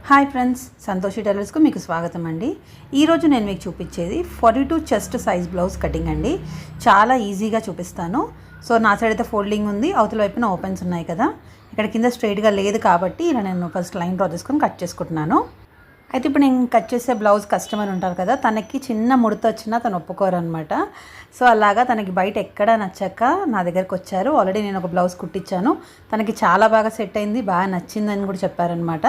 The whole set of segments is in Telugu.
హాయ్ ఫ్రెండ్స్, సంతోషి టైలర్స్కు మీకు స్వాగతం అండి. ఈరోజు నేను మీకు చూపించేది 42 చెస్ట్ సైజ్ బ్లౌజ్ కటింగ్ అండి. చాలా ఈజీగా చూపిస్తాను. సో నా సైడ్ అయితే ఫోల్డింగ్ ఉంది, అవతల వైపున ఓపెన్స్ ఉన్నాయి కదా. ఇక్కడ కింద స్ట్రైట్గా లేదు కాబట్టి ఇలా నేను ఫస్ట్ లైన్ డ్రా చేసుకొని కట్ చేసుకుంటున్నాను. అయితే ఇప్పుడు నేను కట్ చేసే బ్లౌజ్ కస్టమర్ ఉంటారు కదా, తనకి చిన్న ముడత వచ్చినా తను ఒప్పుకోరు అనమాట. సో అలాగా తనకి బయట ఎక్కడ నచ్చక నా దగ్గరకు వచ్చారు. ఆల్రెడీ నేను ఒక బ్లౌజ్ కుట్టించాను, తనకి చాలా బాగా సెట్ అయింది, బాగా నచ్చిందని కూడా చెప్పారనమాట.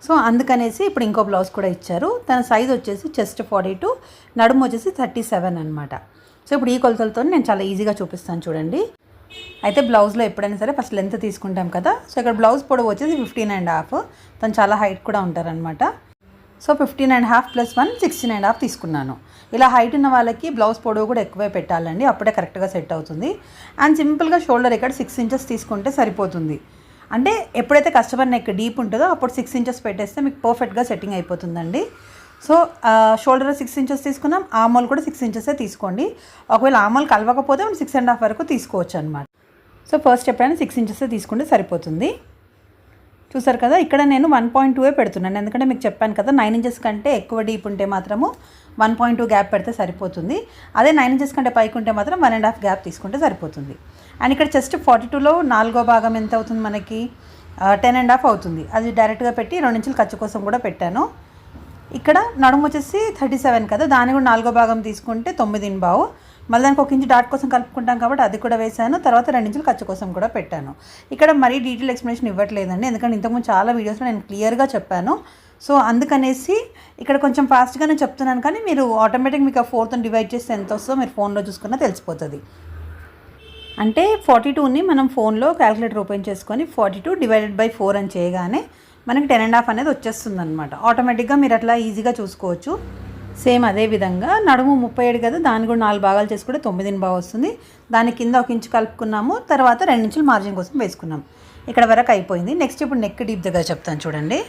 సో అందుకనేసి ఇప్పుడు ఇంకో బ్లౌజ్ కూడా ఇచ్చారు. తన సైజ్ వచ్చేసి చెస్ట్ 42, నడుము వచ్చేసి 37 అనమాట. సో ఇప్పుడు ఈ కొలతలతో నేను చాలా ఈజీగా చూపిస్తాను చూడండి. అయితే బ్లౌజ్లో ఎప్పుడైనా సరే ఫస్ట్ లెంత్ తీసుకుంటాం కదా. సో ఇక్కడ బ్లౌజ్ పొడవు వచ్చేసి 15.5. తను చాలా హైట్ కూడా ఉంటారనమాట. సో 15.5 + 1 16.5 తీసుకున్నాను. ఇలా హైట్ ఉన్న వాళ్ళకి బ్లౌజ్ పొడవు కూడా ఎక్కువే పెట్టాలండి, అప్పుడే కరెక్ట్గా సెట్ అవుతుంది. అండ్ సింపుల్గా షోల్డర్ ఇక్కడ 6 ఇంచెస్ తీసుకుంటే సరిపోతుంది. అంటే ఎప్పుడైతే కస్టమర్ నెక్ డీప్ ఉంటుందో అప్పుడు 6 ఇంచెస్ పెట్టేస్తే మీకు పర్ఫెక్ట్గా సెట్టింగ్ అయిపోతుందండి. సో షోల్డర్ 6 ఇంచెస్ తీసుకున్నాం, ఆమోల్ కూడా 6 ఇంచెసే తీసుకోండి. ఒకవేళ ఆమోల్ కలవకపోతే మనం 6.5 వరకు తీసుకోవచ్చు అనమాట. సో ఫస్ట్ ఎప్పుడైనా 6 ఇంచెసే తీసుకుంటే సరిపోతుంది. చూసారు కదా, ఇక్కడ నేను 1.2 పెడుతున్నాను, ఎందుకంటే మీకు చెప్పాను కదా 9 ఇంచెస్ కంటే ఎక్కువ డీప్ ఉంటే మాత్రము 1.2 గ్యాప్ పెడితే సరిపోతుంది. అదే 9 ఇంచెస్ కంటే పైకి ఉంటే మాత్రం 1.5 గ్యాప్ తీసుకుంటే సరిపోతుంది. అండ్ ఇక్కడ చెస్ట్ 42లో 4వ భాగం ఎంత అవుతుంది మనకి 10.5 అవుతుంది. అది డైరెక్ట్గా పెట్టి 2 ఇంచులు ఖర్చు కోసం కూడా పెట్టాను. ఇక్కడ నడుము వచ్చేసి 37 కదా, దాన్ని కూడా 4వ భాగం తీసుకుంటే 9.5. మళ్ళీ దానికి 1 ఇంచు డాట్ కోసం కలుపుకుంటాం కాబట్టి అది కూడా వేసాను. తర్వాత 2 ఇంచులు ఖర్చు కోసం కూడా పెట్టాను. ఇక్కడ మరీ డీటెయిల్ ఎక్స్ప్లెనేషన్ ఇవ్వట్లేదండి, ఎందుకంటే ఇంతకుముందు చాలా వీడియోస్లో నేను క్లియర్గా చెప్పాను. సో అందుకనేసి ఇక్కడ కొంచెం ఫాస్ట్గానే చెప్తున్నాను, కానీ మీరు ఆటోమేటిక్ మీకు ఆ 4తో డివైడ్ చేస్తే ఎంత వస్తుందో మీరు ఫోన్లో చూసుకున్నా తెలిసిపోతుంది. అంటే 42ని మనం ఫోన్లో క్యాలిక్యులేటర్ ఓపెన్ చేసుకొని 42 / 4 అని చేయగానే మనకి 10.5 అనేది వచ్చేస్తుంది అనమాట. ఆటోమేటిక్గా మీరు అట్లా ఈజీగా చూసుకోవచ్చు. సేమ్ అదే విధంగా నడుము 37 కదా, దాన్ని కూడా 4 భాగాలు చేసుకుంటే 9.5 వస్తుంది. దాని కింద 1 ఇంచు కలుపుకున్నాము, తర్వాత 2 ఇంచులు మార్జిన్ కోసం వేసుకున్నాం. ఇక్కడ వరకు అయిపోయింది. నెక్స్ట్ ఇప్పుడు నెక్ డీప్ దగ్గర చెప్తాను చూడండి.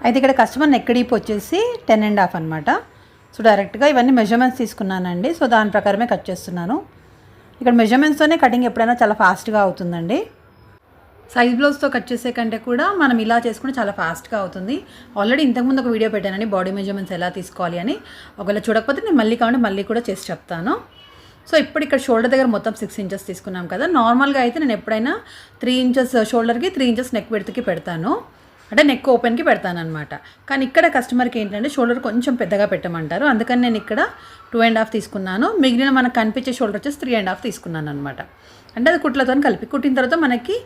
అయితే ఇక్కడ కస్టమర్ నెక్ డీప్ వచ్చేసి 10.5 అనమాట. సో డైరెక్ట్గా ఇవన్నీ మెజర్మెంట్స్ తీసుకున్నానండి. సో దాని ప్రకారమే కట్ చేస్తున్నాను. ఇక్కడ మెజర్మెంట్స్తోనే కటింగ్ ఎప్పుడైనా చాలా ఫాస్ట్గా అవుతుందండి. సైజ్ బ్లౌజ్తో కట్ చేసే కంటే కూడా మనం ఇలా చేసుకుంటే చాలా ఫాస్ట్గా అవుతుంది. ఆల్రెడీ ఇంతకుముందు ఒక వీడియో పెట్టానండి బాడీ మెజర్మెంట్స్ ఎలా తీసుకోవాలి అని. ఒకవేళ చూడకపోతే నేను మళ్ళీ కూడా చేసి చెప్తాను. సో ఇప్పుడు ఇక్కడ షోల్డర్ దగ్గర మొత్తం 6 ఇంచెస్ తీసుకున్నాం కదా. నార్మల్గా అయితే నేను ఎప్పుడైనా 3 ఇంచెస్ షోల్డర్కి, 3 ఇంచెస్ నెక్ విడ్త్కి పెడతాను, అంటే నెక్ ఓపెన్కి పెడతాను అనమాట. కానీ ఇక్కడ కస్టమర్కి ఏంటంటే షోల్డర్ కొంచెం పెద్దగా పెట్టమంటారు, అందుకని నేను ఇక్కడ 2.5 తీసుకున్నాను. మిగిలిన మనకు కనిపించే షోల్డర్ వచ్చేసి 3.5 తీసుకున్నాను అనమాట. అంటే అది కుట్లతో కలిపి కుట్టిన తర్వాత మనకి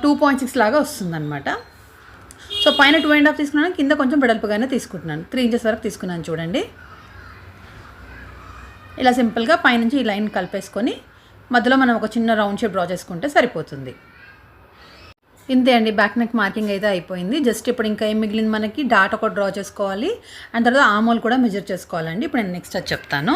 2.6 లాగా వస్తుందన్నమాట. సో పైన 2.5 తీసుకున్నాను, కింద కొంచెం వెడల్పుగానే తీసుకుంటున్నాను. 3 ఇంచెస్ వరకు తీసుకున్నాను చూడండి. ఇలా సింపుల్గా పైనుంచి ఈ లైన్ కలిపేసుకొని మధ్యలో మనం ఒక చిన్న రౌండ్ షేప్ డ్రా చేసుకుంటే సరిపోతుంది. ఇంతే అండి, బ్యాక్ నెక్ మార్కింగ్ అయితే అయిపోయింది. జస్ట్ ఇప్పుడు ఇంకా ఏం మిగిలింది మనకి డాట్ ఒకటి డ్రా చేసుకోవాలి, అండ్ తర్వాత ఆమోల్ కూడా మెజర్ చేసుకోవాలండి. ఇప్పుడు నేను నెక్స్ట్ అది చెప్తాను.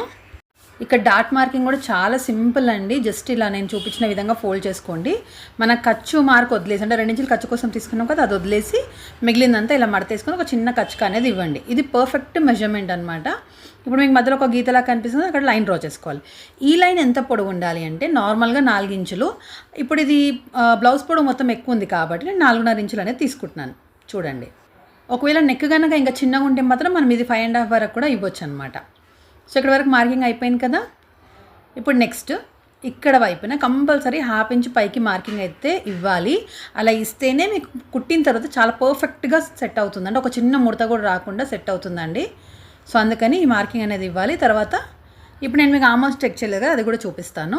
ఇక్కడ డాట్ మార్కింగ్ కూడా చాలా సింపుల్ అండి. జస్ట్ ఇలా నేను చూపించిన విధంగా ఫోల్డ్ చేసుకోండి. మన ఖర్చు మార్క్ వదిలేసి, అంటే 2 ఇంచులు ఖర్చు కోసం తీసుకున్నాం కదా, అది వదిలేసి మిగిలిందంతా ఇలా మడతేసుకొని ఒక చిన్న ఖర్చు అనేది ఇవ్వండి. ఇది పర్ఫెక్ట్ మెజర్మెంట్ అనమాట. ఇప్పుడు మీకు మధ్యలో ఒక గీతలా కనిపిస్తుంది, అక్కడ లైన్ డ్రా చేసుకోవాలి. ఈ లైన్ ఎంత పొడవు ఉండాలి అంటే నార్మల్గా 4 ఇంచులు. ఇప్పుడు ఇది బ్లౌజ్ పొడవు మొత్తం ఎక్కువ ఉంది కాబట్టి నేను 4.5 ఇంచులు అనేది తీసుకుంటున్నాను చూడండి. ఒకవేళ నెక్ కనుక ఇంకా చిన్నగా ఉంటే మాత్రం మనం ఇది 5.5 వరకు కూడా ఇవ్వచ్చు అనమాట. సో ఇక్కడ వరకు మార్కింగ్ అయిపోయింది కదా. ఇప్పుడు నెక్స్ట్ ఇక్కడ వైపున కంపల్సరీ 1/2 ఇంచ్ పైకి మార్కింగ్ అయితే ఇవ్వాలి. అలా ఇస్తేనే మీకు కుట్టిన తర్వాత చాలా పర్ఫెక్ట్గా సెట్ అవుతుంది, అంటే ఒక చిన్న ముడత కూడా రాకుండా సెట్ అవుతుందండి. సో అందుకని ఈ మార్కింగ్ అనేది ఇవ్వాలి. తర్వాత ఇప్పుడు నేను మీకు ఆల్మోస్ట్ చెక్ చేయలేదు కదా, అది కూడా చూపిస్తాను.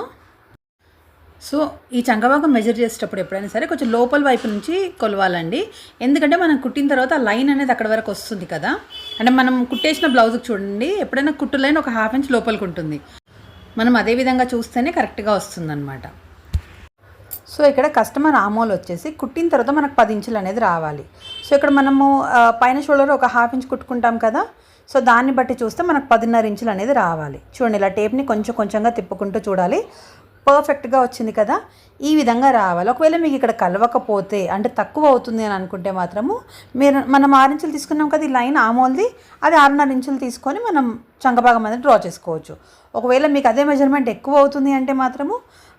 సో ఈ చంకభాగం మెజర్ చేసేటప్పుడు ఎప్పుడైనా సరే కొంచెం లోపల వైపు నుంచి కొలవాలండి, ఎందుకంటే మనం కుట్టిన తర్వాత ఆ లైన్ అనేది అక్కడ వరకు వస్తుంది కదా. అంటే మనం కుట్టేసిన బ్లౌజ్కి చూడండి, ఎప్పుడైనా కుట్టు లైన్ ఒక 1/2 ఇంచ్ లోపలికి ఉంటుంది. మనం అదే విధంగా చూస్తేనే కరెక్ట్గా వస్తుందన్నమాట. సో ఇక్కడ కస్టమర్ ఆమోల్ వచ్చేసి కుట్టిన తర్వాత మనకు 10 ఇంచులు అనేది రావాలి. సో ఇక్కడ మనము పైన షోల్డర్ ఒక 1/2 ఇంచ్ కుట్టుకుంటాం కదా, సో దాన్ని బట్టి చూస్తే మనకు 10.5 ఇంచులు అనేది రావాలి. చూడండి, ఇలా టేప్ని కొంచెం కొంచెంగా తిప్పుకుంటూ చూడాలి. పర్ఫెక్ట్గా వచ్చింది కదా, ఈ విధంగా రావాలి. ఒకవేళ మీకు ఇక్కడ కలవకపోతే, అంటే తక్కువ అవుతుంది అని అనుకుంటే మాత్రము మనం 6 ఇంచులు తీసుకున్నాం కదా, ఈ లైన్ ఆమోల్ది, అది 6.5 ఇంచులు తీసుకొని మనం చంకభాగం అనేది డ్రా చేసుకోవచ్చు. ఒకవేళ మీకు అదే మెజర్మెంట్ ఎక్కువ అవుతుంది అంటే మాత్రము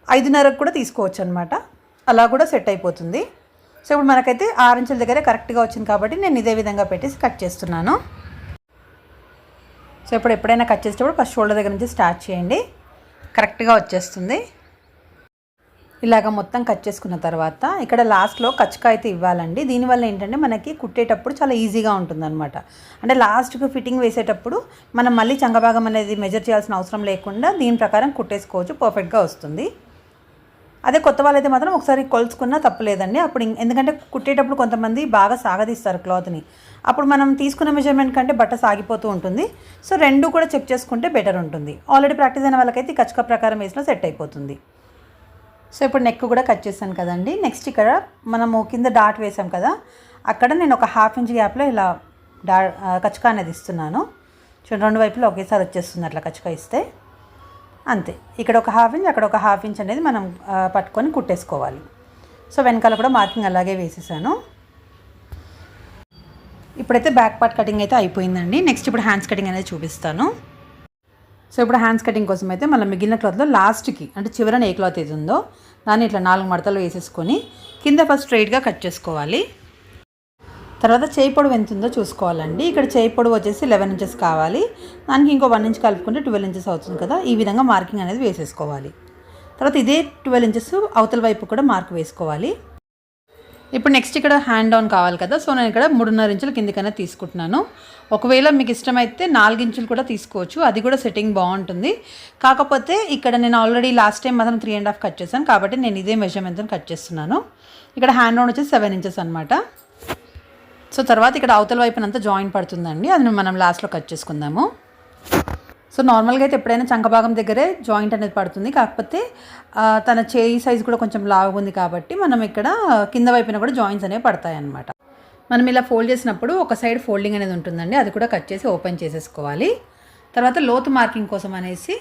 5.5 కూడా తీసుకోవచ్చు అనమాట. అలా కూడా సెట్ అయిపోతుంది. సో ఇప్పుడు మనకైతే 6 ఇంచుల దగ్గర కరెక్ట్గా వచ్చింది కాబట్టి నేను ఇదే విధంగా పెట్టేసి కట్ చేస్తున్నాను. సో ఇప్పుడు ఎప్పుడైనా కట్ చేసేటప్పుడు ఫస్ట్ షోల్డర్ దగ్గర నుంచి స్టార్ట్ చేయండి, కరెక్ట్గా వచ్చేస్తుంది. ఇలాగ మొత్తం కట్ చేసుకున్న తర్వాత ఇక్కడ లాస్ట్లో కచ్చక అయితే ఇవ్వాలండి. దీనివల్ల ఏంటంటే మనకి కుట్టేటప్పుడు చాలా ఈజీగా ఉంటుందన్నమాట. అంటే లాస్ట్కి ఫిట్టింగ్ వేసేటప్పుడు మనం మళ్ళీ చంగభాగం అనేది మెజర్ చేయాల్సిన అవసరం లేకుండా దీని ప్రకారం కుట్టేసుకోవచ్చు, పర్ఫెక్ట్గా వస్తుంది. అదే కొత్త వాళ్ళైతే మాత్రం ఒకసారి కొలుచుకున్నా తప్పలేదండి. అప్పుడు ఎందుకంటే కుట్టేటప్పుడు కొంతమంది బాగా సాగదీస్తారు క్లాత్ని, అప్పుడు మనం తీసుకున్న మెజర్మెంట్ కంటే బట్ట సాగిపోతూ ఉంటుంది. సో రెండు కూడా చెక్ చేసుకుంటే బెటర్ ఉంటుంది. ఆల్రెడీ ప్రాక్టీస్ అయిన వాళ్ళకైతే కచ్చక ప్రకారం వేసినా సెట్ అయిపోతుంది. సో ఇప్పుడు నెక్ కూడా కట్ చేశాను కదండి. నెక్స్ట్ ఇక్కడ మనము కింద డాట్ వేసాం కదా, అక్కడ నేను ఒక 1/2 ఇంచ్ గ్యాప్లో ఇలా కచ్చక అనేది ఇస్తున్నాను. చూడండి, రెండు వైపులో ఒకేసారి వచ్చేస్తుంది అట్లా కచ్చక ఇస్తే. అంతే, ఇక్కడ ఒక 1/2 ఇంచ్, అక్కడ ఒక 1/2 ఇంచ్ అనేది మనం పట్టుకొని కుట్టేసుకోవాలి. సో వెనకాల కూడా మార్కింగ్ అలాగే వేసేసాను. ఇప్పుడైతే బ్యాక్ పార్ట్ కటింగ్ అయితే అయిపోయిందండి. నెక్స్ట్ ఇప్పుడు హ్యాండ్స్ కటింగ్ అనేది చూపిస్తాను. సో ఇప్పుడు హ్యాండ్స్ కటింగ్ కోసం అయితే మళ్ళీ మిగిలిన క్లాత్లో లాస్ట్కి అంటే చివరన ఏ క్లాత్ అయితే ఉందో దాన్ని ఇట్లా 4 మడతలు వేసేసుకొని కింద ఫస్ట్ స్ట్రైట్గా కట్ చేసుకోవాలి. తర్వాత చేయి పొడవు ఎంత ఉందో చూసుకోవాలండి. ఇక్కడ చేయి పొడవు వచ్చేసి 11 ఇంచెస్ కావాలి. దానికి ఇంకో 1 ఇంచ్ కలుపుకుంటే 12 ఇంచెస్ అవుతుంది కదా. ఈ విధంగా మార్కింగ్ అనేది వేసేసుకోవాలి. తర్వాత ఇదే 12 ఇంచెస్ అవతల వైపు కూడా మార్క్ వేసుకోవాలి. ఇప్పుడు నెక్స్ట్ ఇక్కడ హ్యాండ్ డౌన్ కావాలి కదా. సో నేను ఇక్కడ 3.5 ఇంచుల కిందికైనా తీసుకుంటున్నాను. ఒకవేళ మీకు ఇష్టమైతే 4 ఇంచులు కూడా తీసుకోవచ్చు, అది కూడా సెట్టింగ్ బాగుంటుంది. కాకపోతే ఇక్కడ నేను ఆల్రెడీ లాస్ట్ టైం మాత్రం 3.5 కట్ చేశాను కాబట్టి నేను ఇదే మెజర్మెంట్తో కట్ చేస్తున్నాను. ఇక్కడ హ్యాండ్ డౌన్ వచ్చేసి 7 ఇంచెస్ అనమాట. సో తర్వాత ఇక్కడ అవతల వైపునంతా జాయింట్ పడుతుందండి, అది మనం లాస్ట్లో కట్ చేసుకుందాము. సో నార్మల్గా అయితే ఎప్పుడైనా చంకభాగం దగ్గరే జాయింట్ అనేది పడుతుంది, కాకపోతే తన చేయి సైజ్ కూడా కొంచెం లావుగా ఉంది కాబట్టి మనం ఇక్కడ కింద వైపున కూడా జాయింట్స్ అనేవి పడతాయి అన్నమాట. మనం ఇలా ఫోల్డ్ చేసినప్పుడు ఒక సైడ్ ఫోల్డింగ్ అనేది ఉంటుందండి, అది కూడా కట్ చేసి ఓపెన్ చేసేసుకోవాలి. తర్వాత లోతు మార్కింగ్ కోసం అనేసి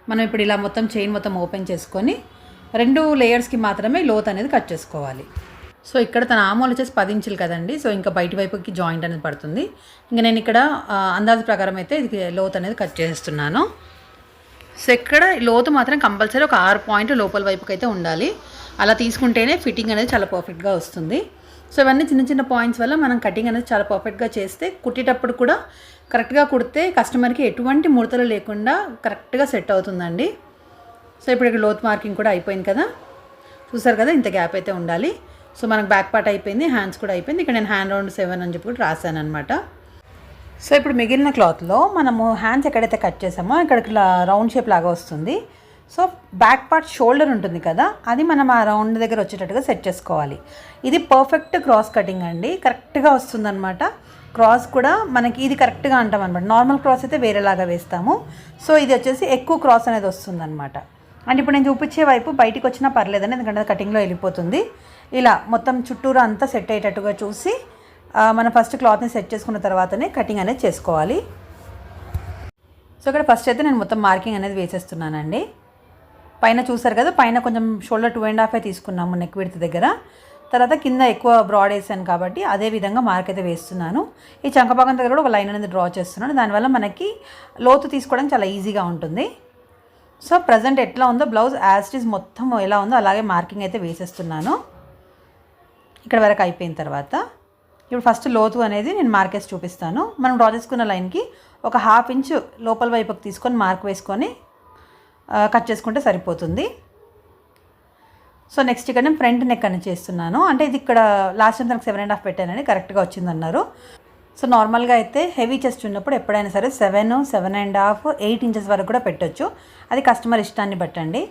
మనం ఇప్పుడు ఇలా మొత్తం చైన్ మొత్తం ఓపెన్ చేసుకొని 2 లేయర్స్కి మాత్రమే లోతు అనేది కట్ చేసుకోవాలి. సో ఇక్కడ తన ఆమోలు వచ్చేసి 10 ఇంచులు కదండి. సో ఇంకా బయట వైపుకి జాయింట్ అనేది పడుతుంది. ఇంకా నేను ఇక్కడ అందాజు ప్రకారం అయితే ఇది లోతు అనేది కట్ చేస్తున్నాను. సో ఇక్కడ లోతు మాత్రం కంపల్సరీ ఒక 6 పాయింట్లు లోపల వైపుకి అయితే ఉండాలి. అలా తీసుకుంటేనే ఫిట్టింగ్ అనేది చాలా పర్ఫెక్ట్గా వస్తుంది. సో ఇవన్నీ చిన్న చిన్న పాయింట్స్ వల్ల మనం కటింగ్ అనేది చాలా పర్ఫెక్ట్గా చేస్తే కుట్టేటప్పుడు కూడా కరెక్ట్గా కుడితే కస్టమర్కి ఎటువంటి ముడతలు లేకుండా కరెక్ట్గా సెట్ అవుతుందండి. సో ఇప్పుడు ఇక్కడ లోతు మార్కింగ్ కూడా అయిపోయింది కదా, చూసారు కదా, ఇంత గ్యాప్ అయితే ఉండాలి. సో మనకు బ్యాక్ పార్ట్ అయిపోయింది, హ్యాండ్స్ కూడా అయిపోయింది. ఇక్కడ నేను హ్యాండ్ రౌండ్ 7 అని చెప్పి కూడా రాశాను అనమాట. సో ఇప్పుడు మిగిలిన క్లాత్లో మనము హ్యాండ్స్ ఎక్కడైతే కట్ చేసామో ఇక్కడ ఇట్లా రౌండ్ షేప్ లాగా వస్తుంది. సో బ్యాక్ పార్ట్ షోల్డర్ ఉంటుంది కదా, అది మనం ఆ రౌండ్ దగ్గర వచ్చేటట్టుగా సెట్ చేసుకోవాలి. ఇది పర్ఫెక్ట్ క్రాస్ కటింగ్ అండి, కరెక్ట్గా వస్తుందన్నమాట. క్రాస్ కూడా మనకి ఇది కరెక్ట్గా అంటాం అనమాట. నార్మల్ క్రాస్ అయితే వేరేలాగా వేస్తాము. సో ఇది వచ్చేసి ఎక్కువ క్రాస్ అనేది వస్తుందన్నమాట. అండ్ ఇప్పుడు నేను చూపించే వైపు బయటికి వచ్చినా పర్లేదని, ఎందుకంటే కటింగ్లో వెళ్ళిపోతుంది. ఇలా మొత్తం చుట్టూరా అంతా సెట్ అయ్యేటట్టుగా చూసి మనం ఫస్ట్ క్లాత్ని సెట్ చేసుకున్న తర్వాతనే కటింగ్ అనేది చేసుకోవాలి. సో ఇక్కడ ఫస్ట్ అయితే నేను మొత్తం మార్కింగ్ అనేది వేసేస్తున్నానండి. పైన చూసారు కదా, పైన కొంచెం షోల్డర్ 2.5 తీసుకున్నాము నెక్ విడ్త్ దగ్గర. తర్వాత కింద ఎక్కువ బ్రాడ్ వేసాను కాబట్టి అదే విధంగా మార్క్ అయితే వేస్తున్నాను. ఈ చంకభాగం దగ్గర కూడా ఒక లైన్ అనేది డ్రా చేస్తున్నాను. దానివల్ల మనకి లోతు తీసుకోవడానికి చాలా ఈజీగా ఉంటుంది. సో ప్రజెంట్ ఎట్లా ఉందో బ్లౌజ్ యాజ్ ఇట్ ఈజ్ మొత్తం ఎలా ఉందో అలాగే మార్కింగ్ అయితే వేసేస్తున్నాను. ఇక్కడ వరకు అయిపోయిన తర్వాత ఇప్పుడు ఫస్ట్ లోతు అనేది నేను మార్కేసి చూపిస్తాను. మనం డ్రా చేసుకున్న లైన్కి ఒక 1/2 ఇంచ్ లోపల వైపుకి తీసుకొని మార్క్ వేసుకొని కట్ చేసుకుంటే సరిపోతుంది. సో నెక్స్ట్ ఇక్కడ నేను ఫ్రంట్ నెక్ అని చేస్తున్నాను. అంటే ఇది ఇక్కడ లాస్ట్ టైం తనకు 7.5 పెట్టానని కరెక్ట్గా వచ్చిందన్నారు. సో నార్మల్గా అయితే హెవీ చెస్ట్ ఉన్నప్పుడు ఎప్పుడైనా సరే 7, 7.5, 8 ఇంచెస్ వరకు కూడా పెట్టొచ్చు. అది కస్టమర్ ఇష్టాన్ని బట్టండి.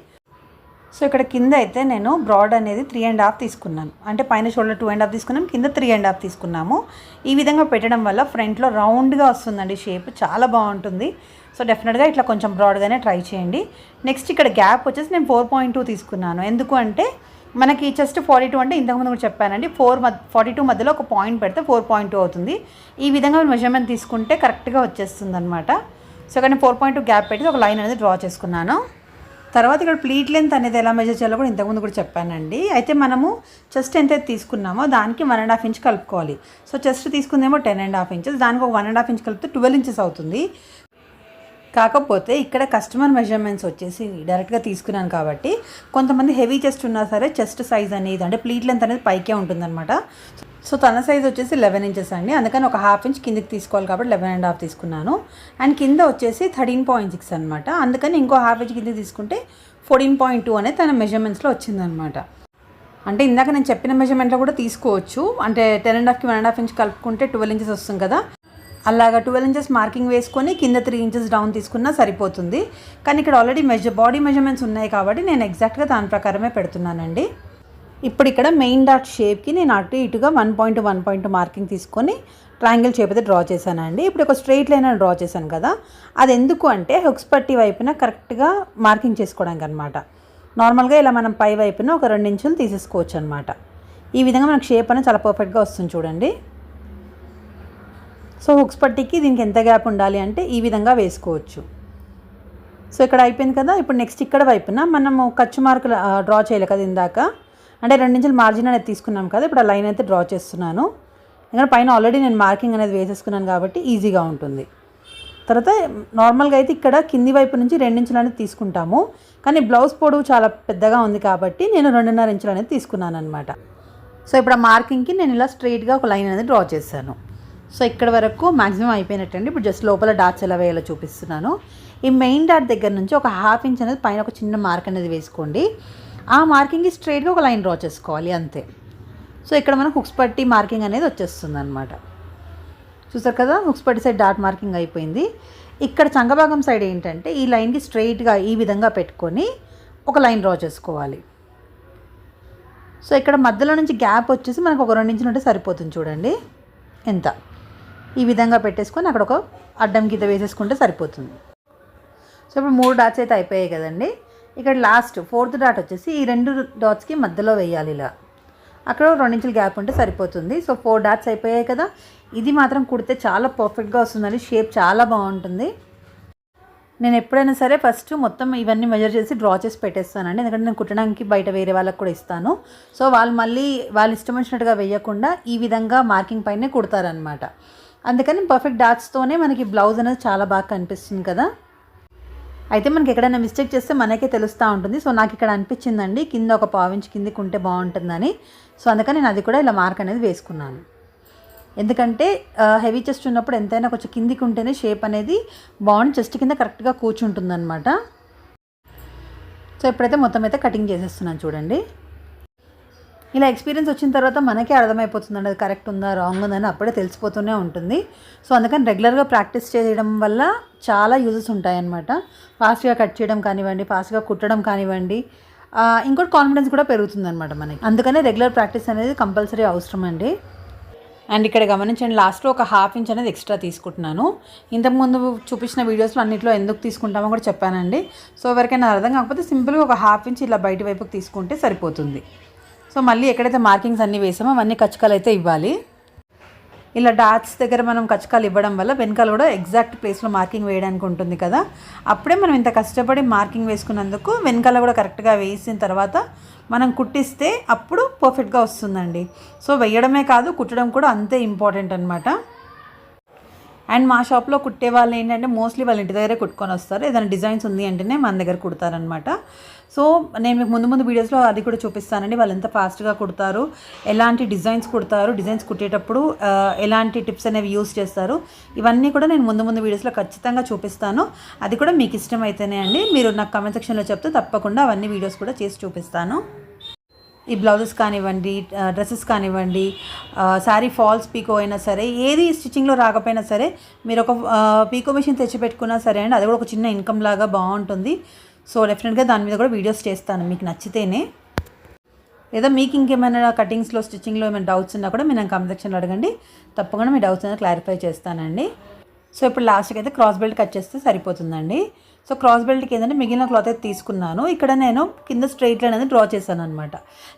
సో ఇక్కడ కింద అయితే నేను బ్రాడ్ అనేది 3.5 తీసుకున్నాను. అంటే పైన షోల్డర్ 2.5 తీసుకున్నాం, కింద 3.5 తీసుకున్నాము. ఈ విధంగా పెట్టడం వల్ల ఫ్రంట్లో రౌండ్గా వస్తుందండి షేప్, చాలా బాగుంటుంది. సో డెఫినెట్గా ఇట్లా కొంచెం బ్రాడ్గానే ట్రై చేయండి. నెక్స్ట్ ఇక్కడ గ్యాప్ వచ్చేసి నేను 4.2 తీసుకున్నాను. ఎందుకు అంటే మనకి చెస్ట్ 42 అంటే ఇంతకుముందు కూడా చెప్పానండి, 42 మధ్యలో ఒక పాయింట్ పెడితే 4.2 అవుతుంది. ఈ విధంగా మెజర్మెంట్ తీసుకుంటే కరెక్ట్గా వచ్చేస్తుంది అనమాట. సో ఇక్కడ నేను 4.2 గ్యాప్ పెట్టి ఒక లైన్ అనేది డ్రా చేసుకున్నాను. తర్వాత ఇక్కడ ప్లీట్ లెంత్ అనేది ఎలా మెజర్ చేయాలో కూడా ఇంతకుముందు కూడా చెప్పానండి. అయితే మనము చెస్ట్ ఎంతైతే తీసుకున్నామో దానికి 1.5 ఇంచ్ కలుపుకోవాలి. సో చెస్ట్ తీసుకుందేమో 10.5 ఇంచెస్, దానికి ఒక 1.5 ఇంచ్ కలిపితే 12 ఇంచెస్ అవుతుంది. కాకపోతే ఇక్కడ కస్టమర్ మెజర్మెంట్స్ వచ్చేసి డైరెక్ట్గా తీసుకున్నాను కాబట్టి కొంతమంది హెవీ చెస్ట్ ఉన్నా సరే చెస్ట్ సైజ్ అనేది అంటే ప్లీట్ లెంత్ అనేది పైకే ఉంటుందన్నమాట. సో తన సైజ్ వచ్చేసి 11 ఇంచెస్ అండి, అందుకని ఒక ½ ఇంచ్ కిందికి తీసుకోవాలి కాబట్టి 11.5 తీసుకున్నాను. అండ్ కింద వచ్చేసి 13.6 అనమాట, అందుకని ఇంకో ½ ఇంచ్ కిందికి తీసుకుంటే 14.2 అనేది తన మెజర్మెంట్స్లో వచ్చిందనమాట. అంటే ఇందాక నేను చెప్పిన మెజర్మెంట్లో కూడా తీసుకోవచ్చు, అంటే 10.5కి 1.5 ఇంచ్ కలుపుకుంటే 12 ఇంచెస్ వస్తుంది కదా, అలాగా 12 ఇంచెస్ మార్కింగ్ వేసుకొని కింద 3 ఇంచెస్ డౌన్ తీసుకున్నా సరిపోతుంది. కానీ ఇక్కడ ఆల్రెడీ బాడీ మెజర్మెంట్స్ ఉన్నాయి కాబట్టి నేను ఎగ్జాక్ట్గా దాని ప్రకారమే పెడుతున్నానండి. ఇప్పుడు ఇక్కడ మెయిన్ డాట్ షేప్కి నేను అటు ఇటుగా 1.1 మార్కింగ్ తీసుకొని ట్రయాంగిల్ షేప్ అయితే డ్రా చేశానండి. ఇప్పుడు ఒక స్ట్రైట్ లైన్ డ్రా చేశాను కదా, అది ఎందుకు అంటే హుక్స్ పట్టి వైపున కరెక్ట్గా మార్కింగ్ చేసుకోవడానికి అనమాట. నార్మల్గా ఇలా మనం పై వైపున ఒక 2 ఇంచులు తీసేసుకోవచ్చు అనమాట. ఈ విధంగా మనకు షేప్ అనేది చాలా పర్ఫెక్ట్గా వస్తుంది చూడండి. సో హుక్స్ పట్టీకి దీనికి ఎంత గ్యాప్ ఉండాలి అంటే ఈ విధంగా వేసుకోవచ్చు. సో ఇక్కడ అయిపోయింది కదా. ఇప్పుడు నెక్స్ట్ ఇక్కడ వైపున మనము ఖర్చు మార్కులు డ్రా చేయలే కదా ఇందాక, అంటే 2 ఇంచుల మార్జిన్ అనేది తీసుకున్నాం కదా, ఇప్పుడు ఆ లైన్ అయితే డ్రా చేస్తున్నాను. ఎందుకంటే పైన ఆల్రెడీ నేను మార్కింగ్ అనేది వేసేసుకున్నాను కాబట్టి ఈజీగా ఉంటుంది. తర్వాత నార్మల్గా అయితే ఇక్కడ కింది వైపు నుంచి 2 ఇంచులు అనేది తీసుకుంటాము, కానీ బ్లౌజ్ పొడవు చాలా పెద్దగా ఉంది కాబట్టి నేను 2.5 ఇంచులు అనేది తీసుకున్నాను అనమాట. సో ఇప్పుడు ఆ మార్కింగ్కి నేను ఇలా స్ట్రైట్గా ఒక లైన్ అనేది డ్రా చేశాను. సో ఇక్కడ వరకు మ్యాక్సిమం అయిపోయినట్టండి. ఇప్పుడు జస్ట్ లోపల డాట్స్ ఎలా వేయాలో చూపిస్తున్నాను. ఈ మెయిన్ డాట్ దగ్గర నుంచి ఒక ½ ఇంచ్ అనేది పైన ఒక చిన్న మార్క్ అనేది వేసుకోండి. ఆ మార్కింగ్కి స్ట్రైట్గా ఒక లైన్ డ్రా చేసుకోవాలి అంతే. సో ఇక్కడ మనకు హుక్స్ పట్టి మార్కింగ్ అనేది వచ్చేస్తుంది అనమాట. చూసారు కదా, హుక్స్ పట్టి సైడ్ డాట్ మార్కింగ్ అయిపోయింది. ఇక్కడ చంగభాగం సైడ్ ఏంటంటే ఈ లైన్కి స్ట్రైట్గా ఈ విధంగా పెట్టుకొని ఒక లైన్ డ్రా చేసుకోవాలి. సో ఇక్కడ మధ్యలో నుంచి గ్యాప్ వచ్చేసి మనకు ఒక 2 ఇంచులు ఉంటే సరిపోతుంది చూడండి. ఎంత ఈ విధంగా పెట్టేసుకొని అక్కడ ఒక అడ్డం గీత వేసేసుకుంటే సరిపోతుంది. సో ఇప్పుడు 3 డాట్స్ అయితే అయిపోయాయి కదండి. ఇక్కడ లాస్ట్ 4th డాట్ వచ్చేసి ఈ 2 డాట్స్కి మధ్యలో వేయాలి. ఇలా అక్కడ 2 ఇంచుల గ్యాప్ ఉంటే సరిపోతుంది. సో 4 డాట్స్ అయిపోయాయి కదా. ఇది మాత్రం కుడితే చాలా పర్ఫెక్ట్గా వస్తుందండి, షేప్ చాలా బాగుంటుంది. నేను ఎప్పుడైనా సరే ఫస్ట్ మొత్తం ఇవన్నీ మెజర్ చేసి డ్రా చేసి పెట్టేస్తానండి, ఎందుకంటే నేను కుట్టడానికి బయట వేరే వాళ్ళకి కూడా ఇస్తాను. సో వాళ్ళు మళ్ళీ వాళ్ళు ఇష్టం వచ్చినట్టుగా వేయకుండా ఈ విధంగా మార్కింగ్ పైనే కుడతారనమాట. అందుకని పర్ఫెక్ట్ డాట్స్తోనే మనకి బ్లౌజ్ అనేది చాలా బాగా కనిపిస్తుంది కదా. అయితే మనకి ఎక్కడైనా మిస్టేక్ చేస్తే మనకే తెలుస్తూ ఉంటుంది. సో నాకు ఇక్కడ అనిపించిందండి కింద ఒక ½ ఇంచ్ కిందికి ఉంటే బాగుంటుందని. సో అందుకని నేను అది కూడా ఇలా మార్క్ అనేది వేసుకున్నాను. ఎందుకంటే హెవీ చెస్ట్ ఉన్నప్పుడు ఎంతైనా కొంచెం కిందికి ఉంటేనే షేప్ అనేది బాగుంది, చెస్ట్ కింద కరెక్ట్గా కూర్చుంటుంది అనమాట. సో ఇప్పుడైతే మొత్తం అయితే కటింగ్ చేసేస్తున్నాను చూడండి. ఇలా ఎక్స్పీరియన్స్ వచ్చిన తర్వాత మనకే అర్థమైపోతుందండి అది కరెక్ట్ ఉందా రాంగ్ ఉందని అప్పుడే తెలిసిపోతూనే ఉంటుంది. సో అందుకని రెగ్యులర్గా ప్రాక్టీస్ చేయడం వల్ల చాలా యూజెస్ ఉంటాయన్నమాట. ఫాస్ట్గా కట్ చేయడం కానివ్వండి, ఫాస్ట్గా కుట్టడం కానివ్వండి, ఇంకోటి కాన్ఫిడెన్స్ కూడా పెరుగుతుందన్నమాట మనకి. అందుకనే రెగ్యులర్ ప్రాక్టీస్ అనేది కంపల్సరీ అవసరం అండి. అండ్ ఇక్కడ గమనించండి, లాస్ట్లో ఒక ½ ఇంచ్ అనేది ఎక్స్ట్రా తీసుకుంటున్నాను. ఇంతకుముందు చూపించిన వీడియోస్లో అన్నింటిలో ఎందుకు తీసుకుంటామో కూడా చెప్పానండి. సో ఎవరికైనా అర్థం కాకపోతే సింపుల్గా ఒక ½ ఇంచ్ ఇలా బయట వైపుకి తీసుకుంటే సరిపోతుంది. సో మళ్ళీ ఎక్కడైతే మార్కింగ్స్ అన్నీ వేసామో అవన్నీ కచ్చకాలు అయితే ఇవ్వాలి. ఇలా డాట్స్ దగ్గర మనం కచ్చకాలు ఇవ్వడం వల్ల వెనకాల కూడా ఎగ్జాక్ట్ ప్లేస్లో మార్కింగ్ వేయడానికి ఉంటుంది కదా. అప్పుడే మనం ఇంత కష్టపడి మార్కింగ్ వేసుకున్నందుకు వెనకాల కూడా కరెక్ట్గా వేసిన తర్వాత మనం కుట్టిస్తే అప్పుడు పర్ఫెక్ట్గా వస్తుందండి. సో వేయడమే కాదు కుట్టడం కూడా అంతే ఇంపార్టెంట్ అనమాట. అండ్ మా షాప్లో కుట్టే వాళ్ళు ఏంటంటే మోస్ట్లీ వాళ్ళ ఇంటి దగ్గరే కుట్టుకొని వస్తారు. ఏదైనా డిజైన్స్ ఉంది అంటేనే మన దగ్గర కుడతారనమాట. సో నేను మీకు ముందు వీడియోస్లో అది కూడా చూపిస్తానండి, వాళ్ళు ఎంత ఫాస్ట్గా కుడతారు, ఎలాంటి డిజైన్స్ కుడతారు, డిజైన్స్ కుట్టేటప్పుడు ఎలాంటి టిప్స్ అనేవి యూస్ చేస్తారు, ఇవన్నీ కూడా నేను ముందు వీడియోస్లో ఖచ్చితంగా చూపిస్తాను. అది కూడా మీకు ఇష్టమైతేనే అండి, మీరు నాకు కామెంట్ సెక్షన్లో చెప్తే తప్పకుండా అవన్నీ వీడియోస్ కూడా చేసి చూపిస్తాను. ఈ బ్లౌజెస్ కానివ్వండి, డ్రెస్సెస్ కానివ్వండి, శారీ ఫాల్స్ పీకో అయినా సరే, ఏది స్టిచ్చింగ్లో రాకపోయినా సరే మీరు ఒక పీకో మిషన్ తెచ్చిపెట్టుకున్నా సరే అండి, అది కూడా ఒక చిన్న ఇన్కమ్ లాగా బాగుంటుంది. సో డెఫినెట్గా దాని మీద కూడా వీడియోస్ చేస్తాను మీకు నచ్చితేనే. లేదా మీకు ఇంకేమైనా కటింగ్స్లో స్టిచ్చింగ్లో ఏమైనా డౌట్స్ ఉన్నా కూడా మీరు నాకు కామెంట్ సెక్షన్లో అడగండి, తప్పకుండా మీ డౌట్స్ అనేది క్లారిఫై చేస్తానండి. సో ఇప్పుడు లాస్ట్కి అయితే క్రాస్ బెల్ట్ కట్ చేస్తే సరిపోతుందండి. సో క్రాస్ బెల్ట్కి ఏంటంటే మిగిలిన క్లాత్ అయితే తీసుకున్నాను. ఇక్కడ నేను కింద స్ట్రైట్ లైన్ అనేది డ్రా చేశాను అనమాట.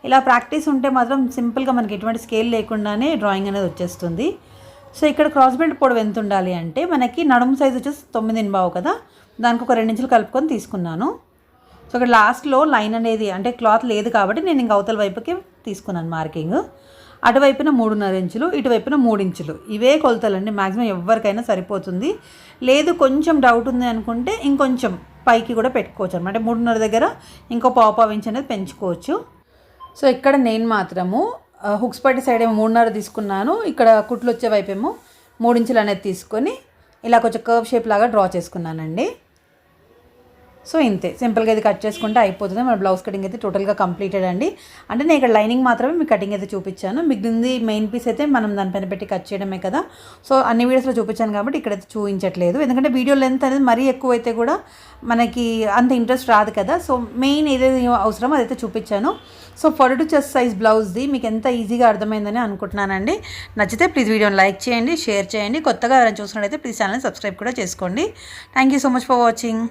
ఇలా ప్రాక్టీస్ ఉంటే మాత్రం సింపుల్గా మనకి ఎటువంటి స్కేల్ లేకుండానే డ్రాయింగ్ అనేది వచ్చేస్తుంది. సో ఇక్కడ క్రాస్ బెల్ట్ పొడవు ఎంత ఉండాలి అంటే మనకి నడుము సైజ్ వచ్చేసి 9.5 కదా, దానికి ఒక 2 ఇంచులు కలుపుకొని తీసుకున్నాను. సో ఇక్కడ లాస్ట్లో లైన్ అనేది అంటే క్లాత్ లేదు కాబట్టి నేను ఇంక అవతల వైపుకి తీసుకున్నాను మార్కింగ్. అటువైపున 3.5 ఇంచులు, ఇటువైపున 3 ఇంచులు. ఇవే కొలతలండి, మ్యాక్సిమం ఎవరికైనా సరిపోతుంది. లేదు కొంచెం డౌట్ ఉంది అనుకుంటే ఇంకొంచెం పైకి కూడా పెట్టుకోవచ్చు అనమాట. 3.5 దగ్గర ఇంకో పావు ఇంచ్ అనేది పెంచుకోవచ్చు. సో ఇక్కడ నేను మాత్రము హుక్స్ పట్టి సైడ్ ఏమో 3.5 తీసుకున్నాను, ఇక్కడ కుట్లు వచ్చే వైపు ఏమో 3 ఇంచులు అనేది తీసుకొని ఇలా కొంచెం కర్వ్ షేప్ లాగా డ్రా చేసుకున్నానండి. సో ఇంతే, సింపుల్గా ఇది కట్ చేసుకుంటే అయిపోతుంది. మన బ్లౌజ్ కటింగ్ అయితే టోటల్గా కంప్లీటెడ్ అండి. అంటే నేను ఇక్కడ లైనింగ్ మాత్రమే మీకు కటింగ్ అయితే చూపించాను, మిగిలింది మెయిన్ పీస్ అయితే మనం దానిపైన పెట్టి కట్ చేయడమే కదా. సో అన్ని వీడియోస్లో చూపించాను కాబట్టి ఇక్కడైతే చూపించట్లేదు, ఎందుకంటే వీడియో లెంత్ అనేది మరీ ఎక్కువ అయితే కూడా మనకి అంత ఇంట్రెస్ట్ రాదు కదా. సో మెయిన్ ఏదైతే అవసరమో అదైతే చూపించాను. సో 42 చెస్ట్ సైజ్ బ్లౌజ్ది మీకు ఎంత ఈజీగా అర్థమైందని అనుకుంటున్నానండి. నచ్చితే ప్లీజ్ వీడియోని లైక్ చేయండి, షేర్ చేయండి. కొత్తగా ఎవరైనా చూసినట్లయితే ప్లీజ్ ఛానల్ని సబ్స్క్రైబ్ కూడా చేసుకోండి. Thank you so much for watching.